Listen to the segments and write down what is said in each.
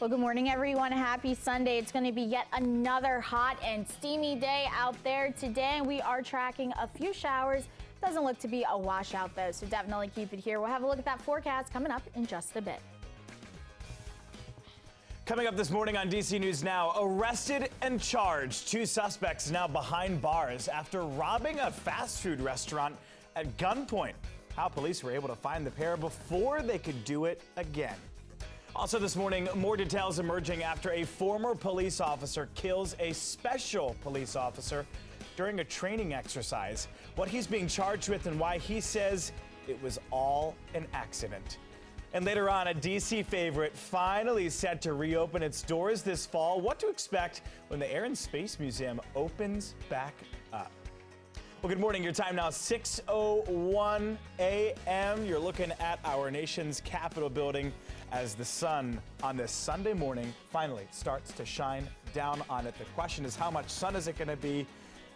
Well, good morning, everyone. Happy Sunday. It's going to be yet another hot and steamy day out there today. We are tracking a few showers. Doesn't look to be a washout, though, so definitely keep it here. We'll have a look at that forecast coming up in just a bit. Coming up this morning on DC News Now, arrested and charged. 2 suspects now behind bars after robbing a fast food restaurant at gunpoint. How police were able to find the pair before they could do it again. Also this morning, more details emerging after a former police officer kills a special police officer during a training exercise. What he's being charged with and why he says it was all an accident. And later on, a DC favorite finally set to reopen its doors this fall. What to expect when the Air and Space Museum opens back up. Well, good morning. Your time now, 6:01 a.m. You're looking at our nation's Capitol building as the sun on this Sunday morning finally starts to shine down on it. The question is, how much sun is it going to be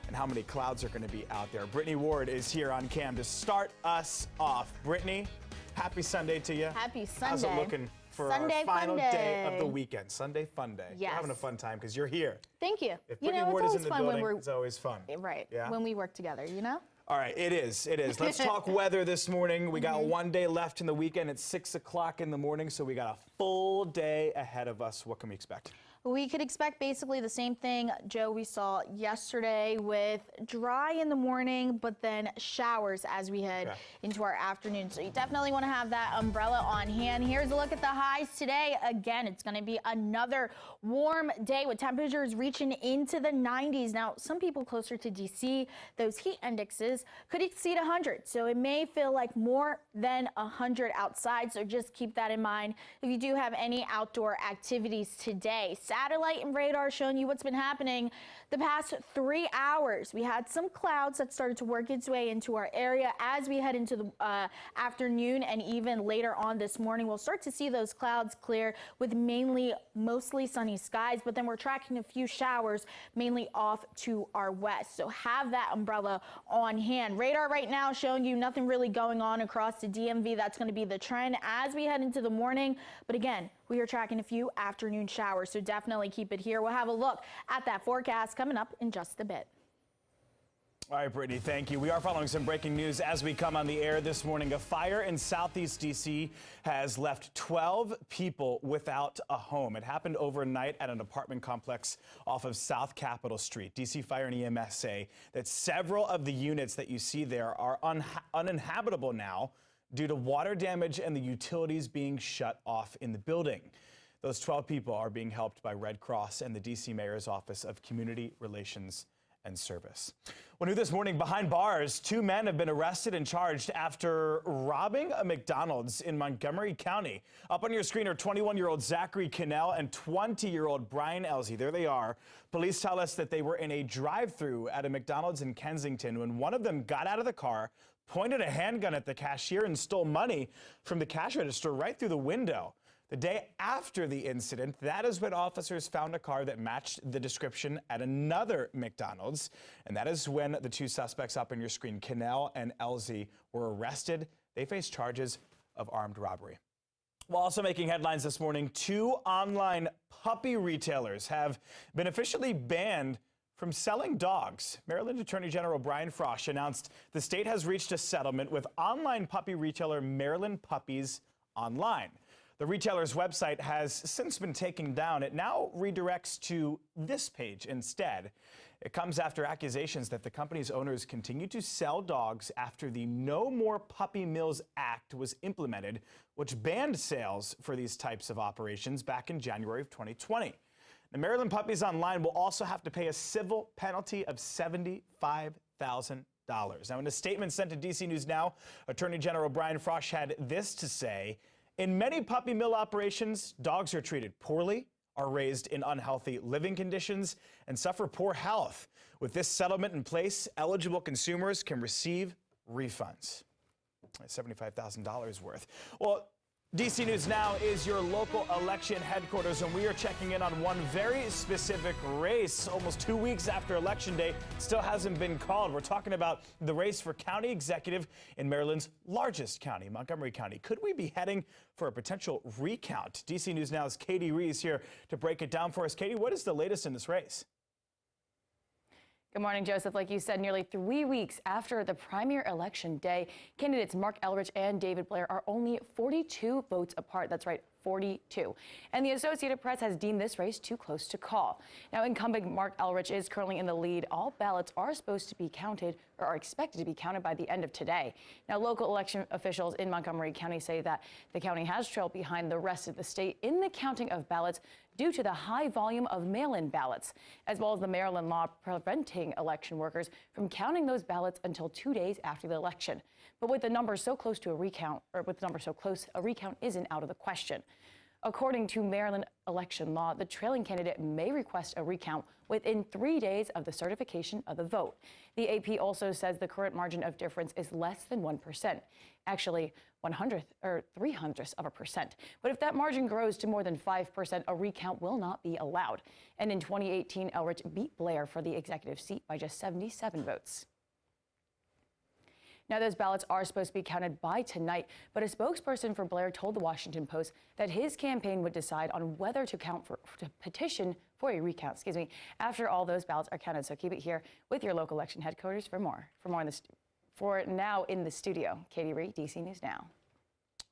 and how many clouds are going to be out there? Brittany Ward is here on cam to start us off. Brittany, happy Sunday to you. Happy Sunday. How's it looking for Sunday our final fun day of the weekend? Sunday fun day. Yes. We're having a fun time because you're here. Thank you. If Brittany Ward is in the building, it's always fun. Right. Yeah? When we work together, you know? All right, it is. Let's talk weather this morning. We got one day left in the weekend. It's 6 o'clock in the morning, so we got a full day ahead of us. What can we expect? We could expect basically the same thing, Joe, we saw yesterday with dry in the morning, but then showers as we head into our afternoon. So you definitely want to have that umbrella on hand. Here's a look at the highs today. Again, it's going to be another warm day with temperatures reaching into the 90s. Now, some people closer to DC, those heat indexes could exceed 100. So it may feel like more than 100 outside. So just keep that in mind if you do have any outdoor activities today. Satellite and radar showing you what's been happening the past 3 hours. We had some clouds that started to work its way into our area as we head into the afternoon, and even later on this morning we'll start to see those clouds clear with mostly sunny skies, but then we're tracking a few showers mainly off to our west. So have that umbrella on hand. Radar right now showing you nothing really going on across the DMV. That's going to be the trend as we head into the morning, but again, we are tracking a few afternoon showers, so definitely keep it here. We'll have a look at that forecast coming up in just a bit. All right, Brittany, thank you. We are following some breaking news as we come on the air this morning. A fire in Southeast D.C. has left 12 people without a home. It happened overnight at an apartment complex off of South Capitol Street. D.C. Fire and EMS say that several of the units that you see there are uninhabitable now due to water damage and the utilities being shut off in the building. Those 12 people are being helped by Red Cross and the D.C. Mayor's Office of Community Relations and Service. Well, new this morning, behind bars, 2 men have been arrested and charged after robbing a McDonald's in Montgomery County. Up on your screen are 21-year-old Zachary Cannell and 20-year-old Brian Elsie. There they are. Police tell us that they were in a drive-thru at a McDonald's in Kensington when one of them got out of the car, pointed a handgun at the cashier, and stole money from the cash register right through the window. The day after the incident, that is when officers found a car that matched the description at another McDonald's. And that is when the 2 suspects up on your screen, Cannell and Elsie, were arrested. They face charges of armed robbery. Well, also making headlines this morning, 2 online puppy retailers have been officially banned from selling dogs. Maryland Attorney General Brian Frosch announced the state has reached a settlement with online puppy retailer Maryland Puppies Online. The retailer's website has since been taken down. It now redirects to this page instead. It comes after accusations that the company's owners continue to sell dogs after the No More Puppy Mills Act was implemented, which banned sales for these types of operations back in January of 2020. The Maryland Puppies Online will also have to pay a civil penalty of $75,000. Now, in a statement sent to DC News Now, Attorney General Brian Frosch had this to say: in many puppy mill operations, dogs are treated poorly, are raised in unhealthy living conditions, and suffer poor health. With this settlement in place, eligible consumers can receive refunds. $75,000 worth. Well, DC News Now is your local election headquarters, and we are checking in on one very specific race. Almost 2 weeks after Election Day, still hasn't been called. We're talking about the race for county executive in Maryland's largest county, Montgomery County. Could we be heading for a potential recount? DC News Now's Katie Rees here to break it down for us. Katie, what is the latest in this race? Good morning, Joseph. Like you said, nearly 3 weeks after the primary election day, candidates Mark Elrich and David Blair are only 42 votes apart. That's right, 42. And the Associated Press has deemed this race too close to call. Now, incumbent Mark Elrich is currently in the lead. All ballots are supposed to be counted or are expected to be counted by the end of today. Now, local election officials in Montgomery County say that the county has trailed behind the rest of the state in the counting of ballots due to the high volume of mail-in ballots, as well as the Maryland law preventing election workers from counting those ballots until 2 days after the election. But with the numbers so close to a recount, a recount isn't out of the question. According to Maryland election law, the trailing candidate may request a recount within 3 days of the certification of the vote. The AP also says the current margin of difference is less than 1%, actually 0.03%. But if that margin grows to more than 5%, a recount will not be allowed. And in 2018, Elrich beat Blair for the executive seat by just 77 votes. Now, those ballots are supposed to be counted by tonight, but a spokesperson for Blair told the Washington Post that his campaign would decide on whether to petition for a recount, after all those ballots are counted. So keep it here with your local election headquarters for more. For now in the studio, Katie Reed, DC News Now.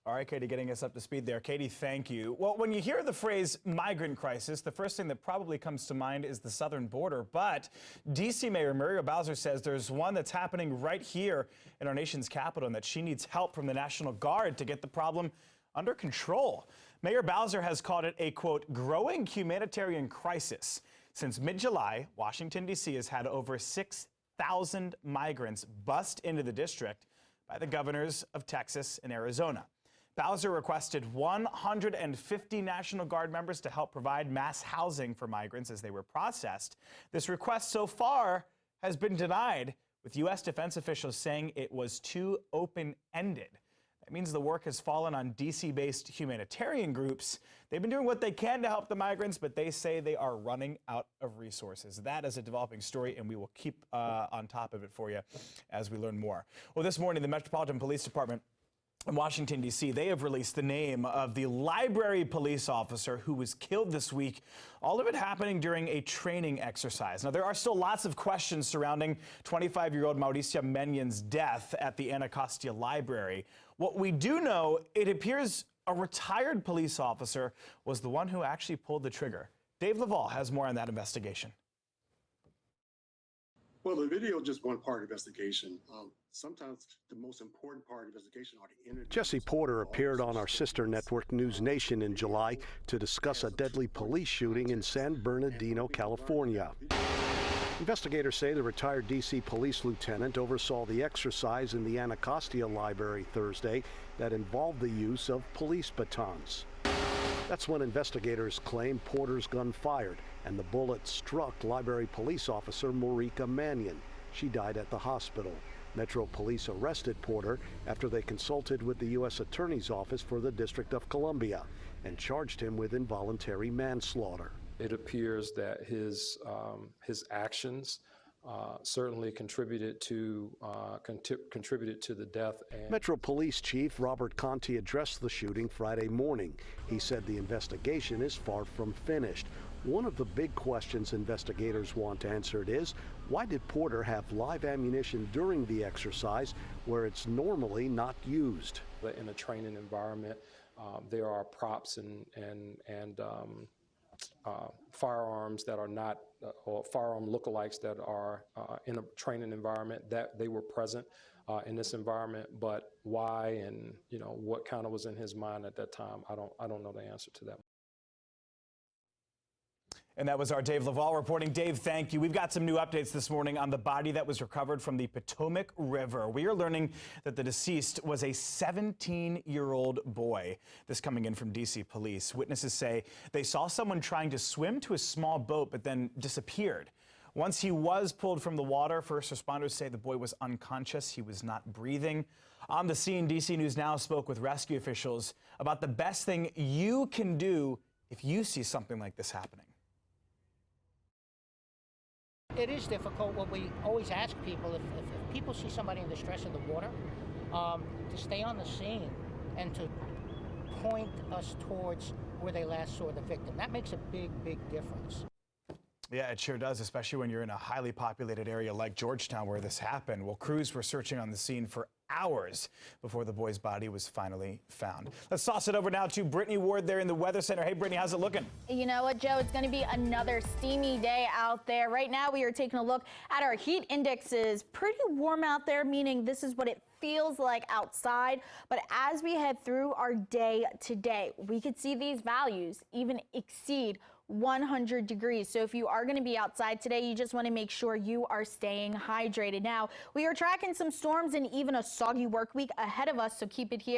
All right, Katie, getting us up to speed there. Katie, thank you. Well, when you hear the phrase migrant crisis, the first thing that probably comes to mind is the southern border. But D.C. Mayor Muriel Bowser says there's one that's happening right here in our nation's capital and that she needs help from the National Guard to get the problem under control. Mayor Bowser has called it a, quote, growing humanitarian crisis. Since mid-July, Washington, D.C. has had over 6,000 migrants bust into the district by the governors of Texas and Arizona. Bowser requested 150 National Guard members to help provide mass housing for migrants as they were processed. This request so far has been denied, with U.S. defense officials saying it was too open-ended. That means the work has fallen on D.C.-based humanitarian groups. They've been doing what they can to help the migrants, but they say they are running out of resources. That is a developing story, and we will keep on top of it for you as we learn more. Well, this morning, the Metropolitan Police Department in Washington, D.C., they have released the name of the library police officer who was killed this week, all of it happening during a training exercise. Now, there are still lots of questions surrounding 25-year-old Mauricia Menyon's death at the Anacostia Library. What we do know, it appears a retired police officer was the one who actually pulled the trigger. Dave Laval has more on that investigation. Well, the video is just one part of the investigation. Sometimes the most important part of the investigation are the interviews. Jesse Porter appeared on our sister network News Nation in July to discuss a deadly police shooting in San Bernardino, California. Investigators say the retired D.C. police lieutenant oversaw the exercise in the Anacostia Library Thursday that involved the use of police batons. That's when investigators claim Porter's gun fired and the bullet struck library police officer Mauricia Menyon. She died at the hospital. Metro Police arrested Porter after they consulted with the U.S. Attorney's Office for the District of Columbia and charged him with involuntary manslaughter. It appears that his actions certainly contributed to the death. Metro Police Chief Robert Conti addressed the shooting Friday morning. He said the investigation is far from finished. One of the big questions investigators want answered is, why did Porter have live ammunition during the exercise where it's normally not used? In a training environment, there are props and firearms that are not, or firearm lookalikes that are in a training environment that they were present in this environment, but why and what kind of was in his mind at that time, I don't know the answer to that. And that was our Dave Laval reporting. Dave, thank you. We've got some new updates this morning on the body that was recovered from the Potomac River. We are learning that the deceased was a 17-year-old boy. This coming in from D.C. police. Witnesses say they saw someone trying to swim to a small boat but then disappeared. Once he was pulled from the water, first responders say the boy was unconscious. He was not breathing. On the scene, DC News Now spoke with rescue officials about the best thing you can do if you see something like this happening. It is difficult. What we always ask people, if people see somebody in distress in the water, to stay on the scene and to point us towards where they last saw the victim. That makes a big, big difference. Yeah, it sure does, especially when you're in a highly populated area like Georgetown where this happened. Well, crews were searching on the scene for hours before the boy's body was finally found. Let's toss it over now to Brittany Ward there in the Weather Center. Hey, Brittany, how's it looking? You know what, Joe? It's going to be another steamy day out there. Right now, we are taking a look at our heat indexes. Pretty warm out there, meaning this is what it feels like outside. But as we head through our day today, we could see these values even exceed 100 degrees. So if you are going to be outside today, you just want to make sure you are staying hydrated. Now, we are tracking some storms and even a soggy work week ahead of us, so keep it here.